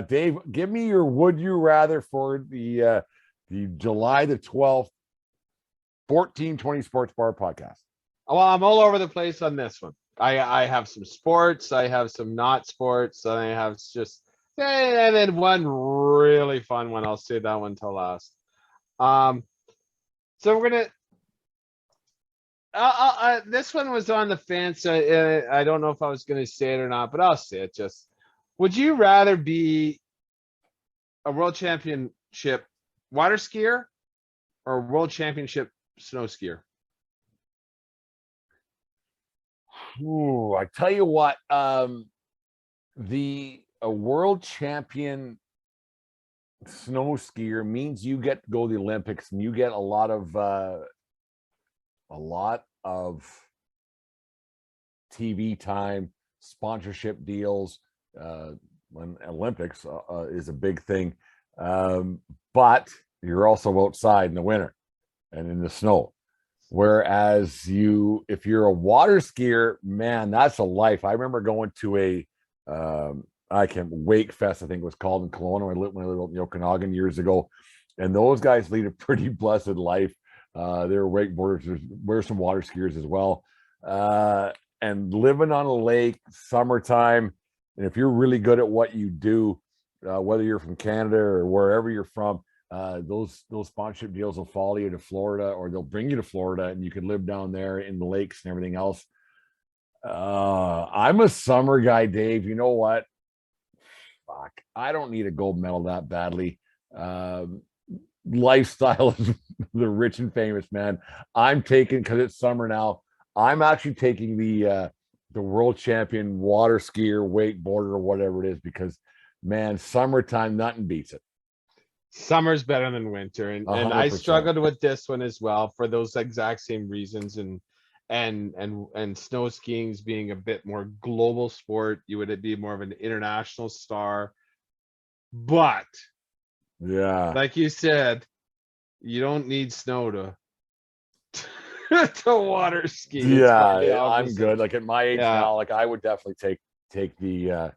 Dave, give me your would you rather for the July the 12th, 1420 Sports Bar podcast. Well, I'm all over the place on this one. I have some sports, I have some not sports, and I have just and then one really fun one. I'll save that one till last. Um, so we're gonna. This one was on the fence. I don't know if I was gonna say it or not, but I'll say it. Just, would you rather be a world championship water skier or a world championship snow skier? Ooh, I tell you what, the a world champion snow skier means you get to go to the Olympics and you get a lot of TV time, sponsorship deals. When Olympics is a big thing, but you're also outside in the winter and in the snow. Whereas if you're a water skier, man, that's a life. I remember going to Wake Fest, I think it was called in Kelowna. When I lived in the Okanagan years ago, and those guys lead a pretty blessed life. They're wakeboarders, there's some water skiers as well, and living on a lake, summertime. And if you're really good at what you do, whether you're from Canada or wherever you're from, those sponsorship deals will follow you to Florida, or they'll bring you to Florida, and you can live down there in the lakes and everything else. I'm a summer guy, Dave. You know what? Fuck, I don't need a gold medal that badly. Lifestyle of the rich and famous, man. I'm taking, because it's summer now, I'm actually taking the world champion water skier, wakeboarder, or whatever it is, because man, summertime, nothing beats it. Summer's better than winter, and 100%. I struggled with this one as well for those exact same reasons, and snow skiing's being a bit more global sport. You would be more of an international star, but Yeah, like you said, you don't need snow to to water ski. yeah, I'm good. Like at my age Yeah. now, like I would definitely take the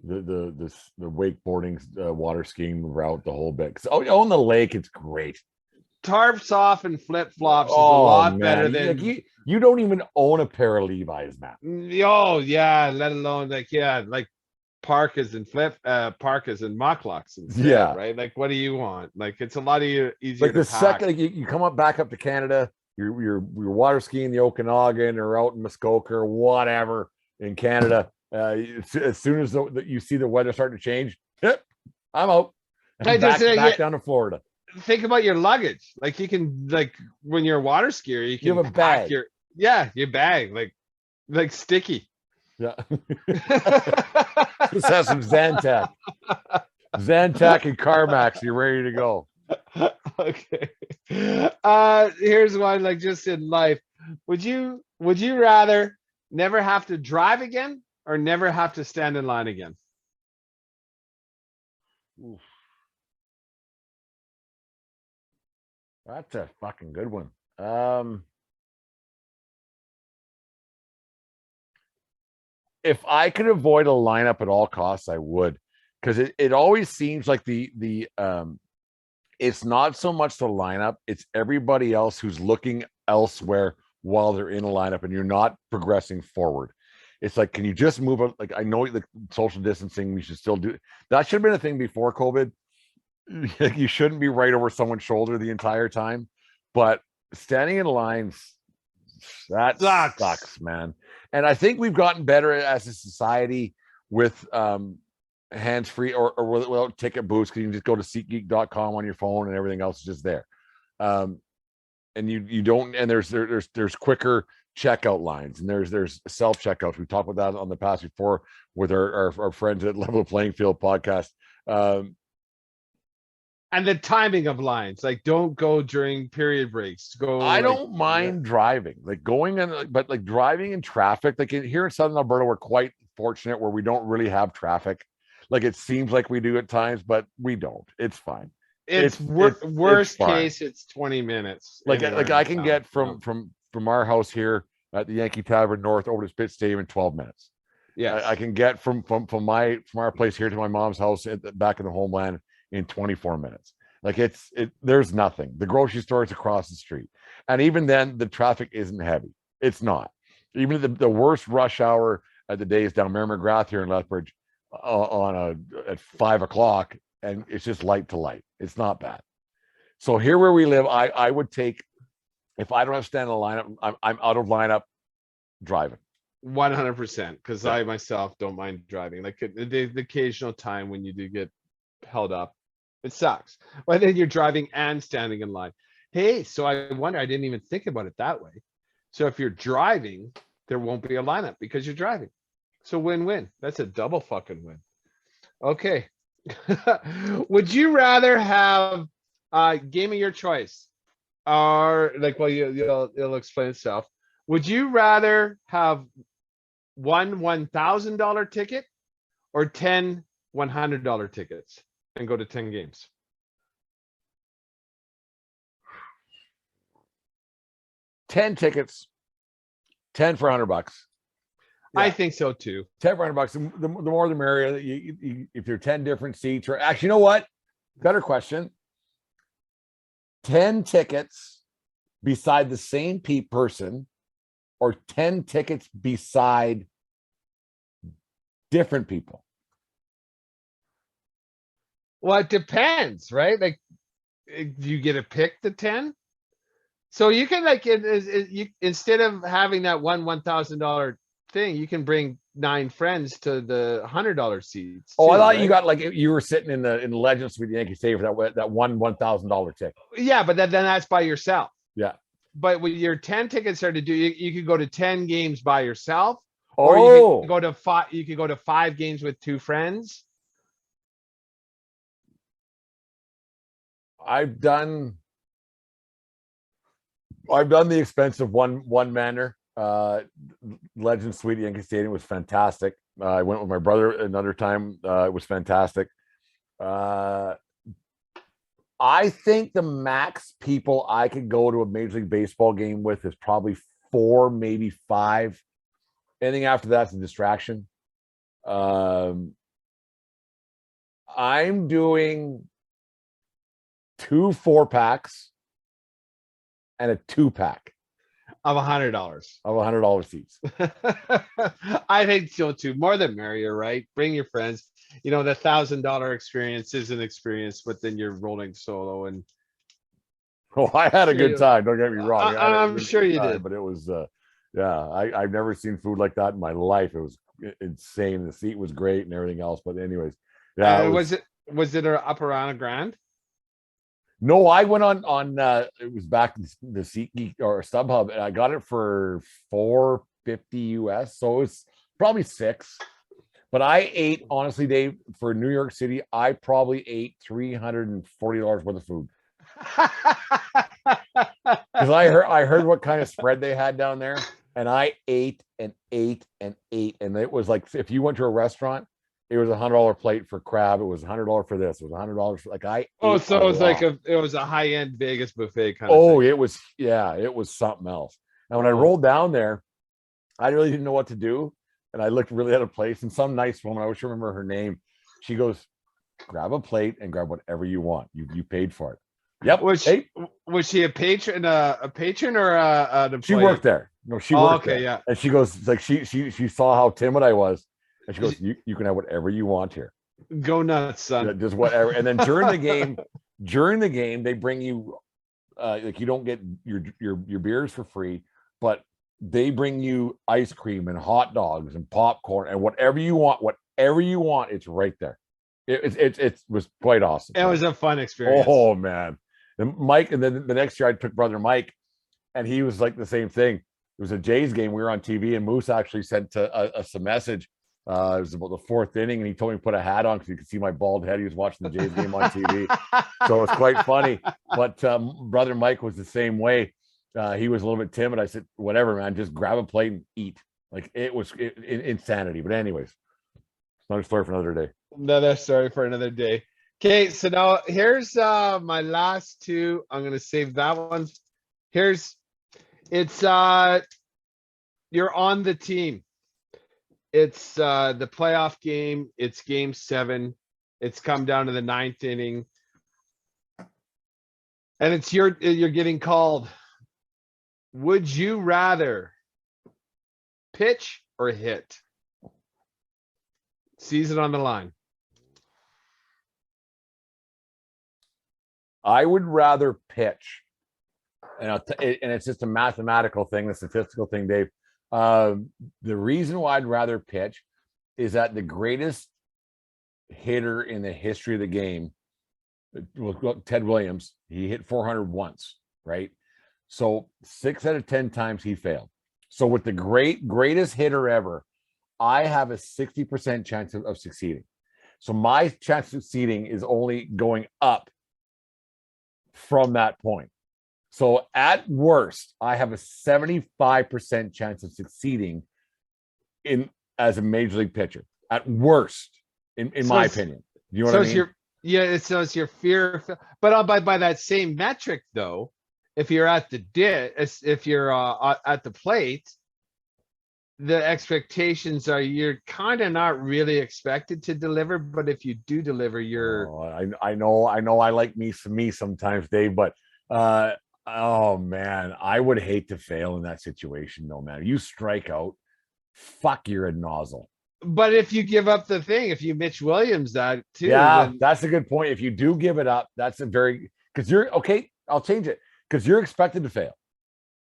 wakeboarding, water skiing route the whole bit. Because on the lake, it's great. Tarps off and flip flops is a lot better than you don't even own a pair of Levi's, man. oh yeah, let alone like parkas and parkas and mocklocks instead, Yeah. right? Like, what do you want? Like, it's a lot easier Like to the pack. second you come back up to Canada, you're water skiing the Okanagan or out in Muskoka or whatever in Canada. As soon as you see the weather starting to change, yep, I'm out. And back down to Florida. Think about your luggage. Like, you can, like, when you're a water skier, you can have a bag. your bag like sticky. Yeah. Just have some Zantac and Carmax. You're ready to go. Okay. Here's one, like, just in life. Would you rather never have to drive again or never have to stand in line again? Oof. That's a fucking good one. If I could avoid a lineup at all costs, I would, because it always seems like the it's not so much the lineup, it's everybody else who's looking elsewhere while they're in a lineup and you're not progressing forward. It's like, can you just move up? Like, I know the social distancing, we should still do that. Should have been a thing before COVID. You shouldn't be right over someone's shoulder the entire time, but standing in lines, that sucks, man. And I think we've gotten better as a society with hands-free or without ticket booths, because you can just go to SeatGeek.com on your phone and everything else is just there. And you don't, and there's quicker checkout lines, and there's self checkouts. We talked about that on the past before with our friends at Level Playing Field podcast. And the timing of lines, like, don't go during period breaks. I don't mind driving, like going in, but like driving in traffic, like here in Southern Alberta, we're quite fortunate where we don't really have traffic. Like, it seems like we do at times, but we don't. It's fine. It's worst case, it's 20 minutes. Like I can get from our house here at the Yankee Tavern North over to Spit Stadium in 12 minutes. Yes. I can get from our place here to my mom's house back in the homeland in 24 minutes. Like there's nothing. The grocery store is across the street, and even then, the traffic isn't heavy. It's not. Even the worst rush hour at the day is down Mary McGrath here in Lethbridge at 5 o'clock, and it's just light to light. It's not bad. So here where we live, I would take, if I don't have to stand in a lineup, I'm out of lineup driving. 100%, because Yeah. I myself don't mind driving. Like the occasional time when you do get held up, it sucks. But then you're driving and standing in line. Hey, so I wonder, I didn't even think about it that way. So if you're driving, there won't be a lineup because you're driving. So win-win. That's a double fucking win. Okay. Would you rather have game of your choice? Or like, well, it'll explain itself. Would you rather have one $1,000 ticket or 10 $100 tickets and go to 10 games? $10 tickets, 10 for $100. I Yeah. think so too. 10 for $100. The more the merrier. If you're 10 different seats, or actually, you know what? Better question. 10 tickets beside the same person, or 10 tickets beside different people. Well, it depends, right? Like, do you get to pick the 10? So you can like, instead of having that $1,000 thing, you can bring 9 friends to the $100 seats. Oh, I too, thought right? you got like you were sitting in the Legends with the Yankee Stadium for that $1,000 ticket. Yeah, but then that's by yourself. Yeah. But with your 10 tickets are to do, you could go to 10 games by yourself, or you could go to 5. You could go to 5 games with 2 friends. I've done the expensive one-manner. Legend Suite Yankee Stadium was fantastic. I went with my brother another time. It was fantastic. I think the max people I could go to a Major League Baseball game with is probably 4, maybe 5. Anything after that's a distraction. I'm doing 2 4-packs and a 2-pack Of $100. of $100 seats. I think so too. More than merrier, right? Bring your friends. The $1,000 experience is an experience, but then you're rolling solo and Oh, I had a Sure good you- time. Don't get me wrong. I had a I'm really sure good you time, did. but it was, yeah, I've never seen food like that in my life. It was insane. The seat was great and everything else. But anyways, yeah, was it up around a grand? No, I went on it was back the SeatGeek or StubHub, and I got it for $4.50 US. So it's probably 6. But I ate, honestly, Dave, for New York City, I probably ate $340 worth of food. Because I heard what kind of spread they had down there, and I ate and ate and ate. And it was like, if you went to a restaurant, it was $100 plate for crab. It was $100 for this. It was $100 for, like, I. Oh, ate so a it was like lot. it was a high end Vegas buffet kind of Oh, thing. it was, yeah, it was something else. And when I Oh. rolled down there, I really didn't know what to do. And I looked really out of place. And some nice woman, I wish I remember her name, she goes, grab a plate and grab whatever you want. You paid for it. Yep. Was she a patron or an She employee? worked there. No, she Oh, worked okay, there. yeah. And she goes, like, she saw how timid I was. And she goes, you can have whatever you want here. Go nuts, son. Yeah, just whatever. And then during the game, they bring you like, you don't get your beers for free, but they bring you ice cream and hot dogs and popcorn and whatever you want, it's right there. It was quite awesome. It was a fun experience. Oh man. And Mike, and then the next year I took brother Mike, and he was like the same thing. It was a Jays game. We were on TV, and Moose actually sent us a message. It was about the 4th inning, and he told me to put a hat on because he could see my bald head. He was watching the Jays game on TV, so it was quite funny. But brother Mike was the same way. He was a little bit timid. I said, "Whatever, man, just grab a plate and eat." Like, it was insanity. But anyways, another story for another day. Another story for another day. Okay, so now here's my last 2. I'm gonna save that one. It's you're on the team. It's the playoff game. It's game 7. It's come down to the 9th inning. And you're getting called. Would you rather pitch or hit? Season on the line. I would rather pitch. And it's just a mathematical thing, a statistical thing, Dave. The reason why I'd rather pitch is that the greatest hitter in the history of the game, Ted Williams, he hit 400 once, right? So 6 out of 10 times he failed. So with the greatest hitter ever, I have a 60% chance of succeeding. So my chance of succeeding is only going up from that point. So at worst, I have a 75% chance of succeeding as a major league pitcher. At worst, in my opinion. You know what I mean? So it's your fear, but by that same metric though, if you're at if you're at the plate, the expectations are you're kind of not really expected to deliver, but if you do deliver, you're. Oh, I know. I like me sometimes, Dave, but oh man, I would hate to fail in that situation. No, man, you strike out, fuck, you're a nozzle. But if you give up the thing, if you Mitch Williams that too, yeah, that's a good point. If you do give it up, that's a very because you're okay. I'll change it because you're expected to fail.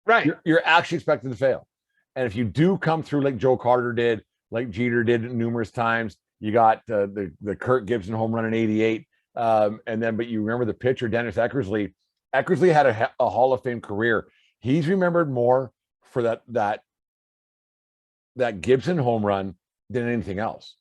Right, you're actually expected to fail, and if you do come through like Joe Carter did, like Jeter did numerous times, you got the Kirk Gibson home run in '88, and then but you remember the pitcher Dennis Eckersley. Eckersley had a Hall of Fame career. He's remembered more for that Gibson home run than anything else.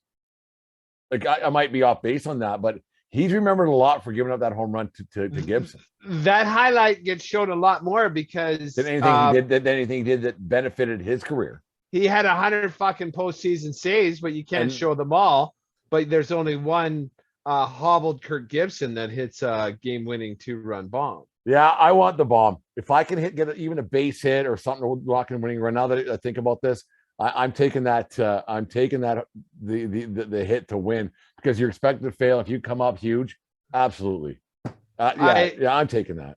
Like I might be off base on that, but he's remembered a lot for giving up that home run to Gibson. That highlight gets shown a lot more because than anything he did that benefited his career. He had 100 fucking postseason saves, but you can't show them all. But there's only one hobbled Kirk Gibson that hits a game-winning 2-run bomb. Yeah, I want the bomb. If I can get even a base hit or something to lock in winning run. Now that I think about this, I'm taking that. I'm taking that the hit to win because you're expected to fail if you come up huge. Absolutely. I'm taking that.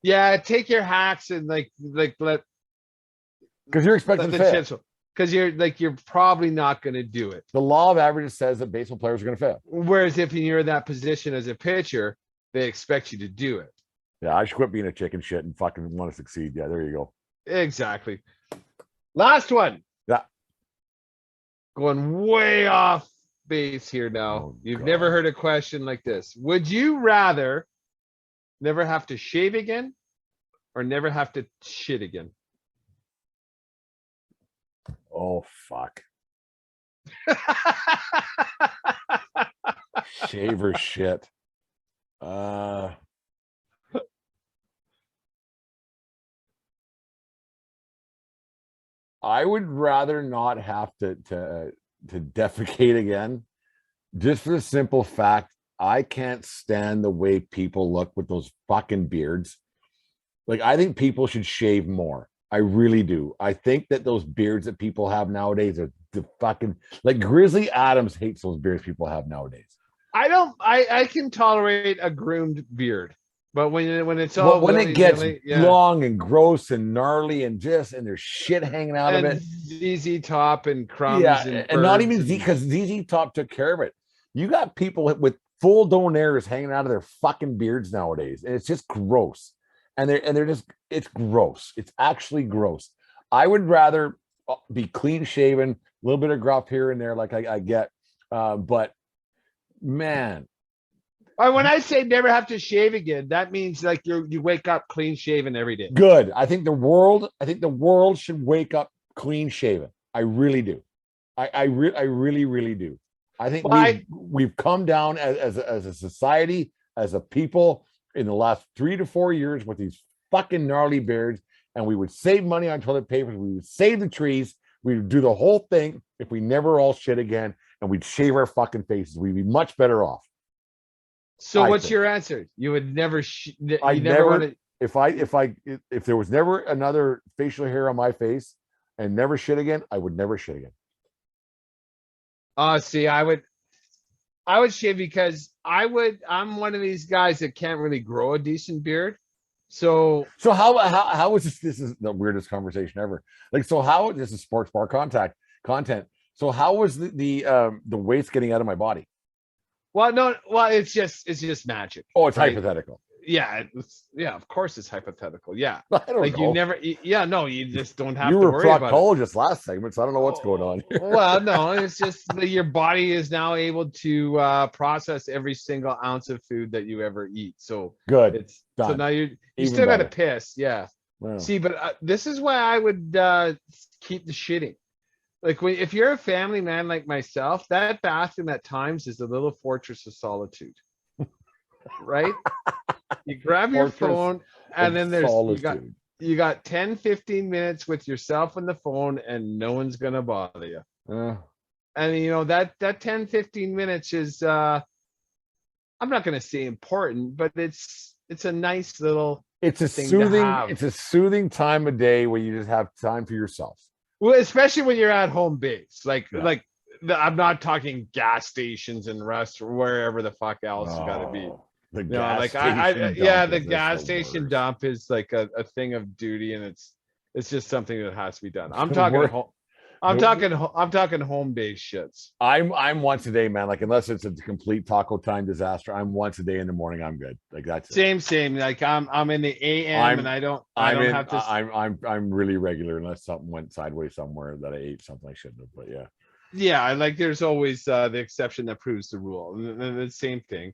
Yeah, take your hacks and let because you're expected to fail. Because you're probably not going to do it. The law of averages says that baseball players are going to fail. Whereas if you're in that position as a pitcher, they expect you to do it. Yeah, I should quit being a chicken shit and fucking want to succeed. Yeah, there you go. Exactly. Last one. Yeah. Going way off base here now. Oh, You've God. never heard a question like this. Would you rather never have to shave again or never have to shit again? Oh, fuck. Shave or shit. I would rather not have to defecate again, just for the simple fact I can't stand the way people look with those fucking beards. Like, I think people should shave more. I really do. I think that those beards that people have nowadays are the fucking like Grizzly Adams hates those beards people have nowadays. I can tolerate a groomed beard. But when it's all when it gets long and gross and gnarly and there's shit hanging out of it, ZZ Top and crumbs, and not even because ZZ Top took care of it. You got people with full donaires hanging out of their fucking beards nowadays, and it's just gross. And they're just it's gross. It's actually gross. I would rather be clean shaven, a little bit of gruff here and there, like I get, but man. When I say never have to shave again, that means like you wake up clean shaven every day. Good. I think the world should wake up clean shaven. I really do. I really, really do. I think we've come down as a society, as a people in the last 3 to 4 years with these fucking gnarly beards, and we would save money on toilet paper. We would save the trees. We would do the whole thing if we never all shit again, and we'd shave our fucking faces. We'd be much better off. So what's your answer? You would never. If there was never another facial hair on my face and never shit again, I would never shit again. See, I would shave because I'm one of these guys that can't really grow a decent beard. So So how is this? This is the weirdest conversation ever. Like, so how this is sports bar content. So how was the waste getting out of my body? well, no, well, it's just magic, Oh, it's right? hypothetical. Yeah, yeah, of course it's hypothetical. Yeah. I don't Like know. yeah, no, you just don't have You to were a worry about it. proctologist last segment, so I don't know what's going on here. Well, no, it's just that your body is now able to process every single ounce of food that you ever eat. So Good. it's so Done. now you Even still got to better. piss, yeah. Wow. See, but this is why I would keep the shitting. Like if you're a family man like myself, that bathroom at times is a little fortress of solitude, right? You grab your Fortress phone and then there's solitude. you got 10, 15 minutes with yourself on the phone and no one's gonna bother you. And you know that 10, 15 minutes is I'm not gonna say important, but it's a nice little It's a thing to soothing, have. it's a soothing time of day where you just have time for yourself. Well, especially when you're at home base. Yeah. Like I'm not talking gas stations and rest or wherever the fuck else you gotta be. Oh, the You know, gas like station yeah, dump the is just gas the station worst. dump is like a thing of duty, and it's just something that has to be done. I'm The talking wor- home. the- I'm talking home base shits. I'm once a day, man. Like, unless it's a complete taco time disaster, I'm once a day in the morning. I'm good. Like, that's it. Same. Like I'm in the AM, and I'm I I'm don't in have to. I'm really regular unless something went sideways somewhere that I ate something I shouldn't have. But yeah. Yeah, I like there's always the exception that proves the rule. The same thing.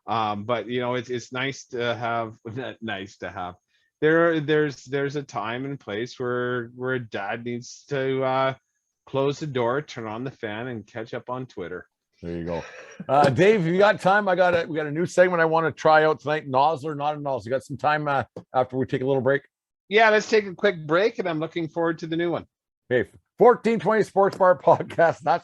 But you know, it's nice to have nice to have. There's a time and place where dad needs to close the door, turn on the fan, and catch up on Twitter. There you go. Dave, if you got time, we got a new segment I want to try out tonight. Nozzler, not a nozzle. You got some time after we take a little break? Yeah, let's take a quick break, and I'm looking forward to the new one. Okay, 1420 Sports Bar Podcast. That's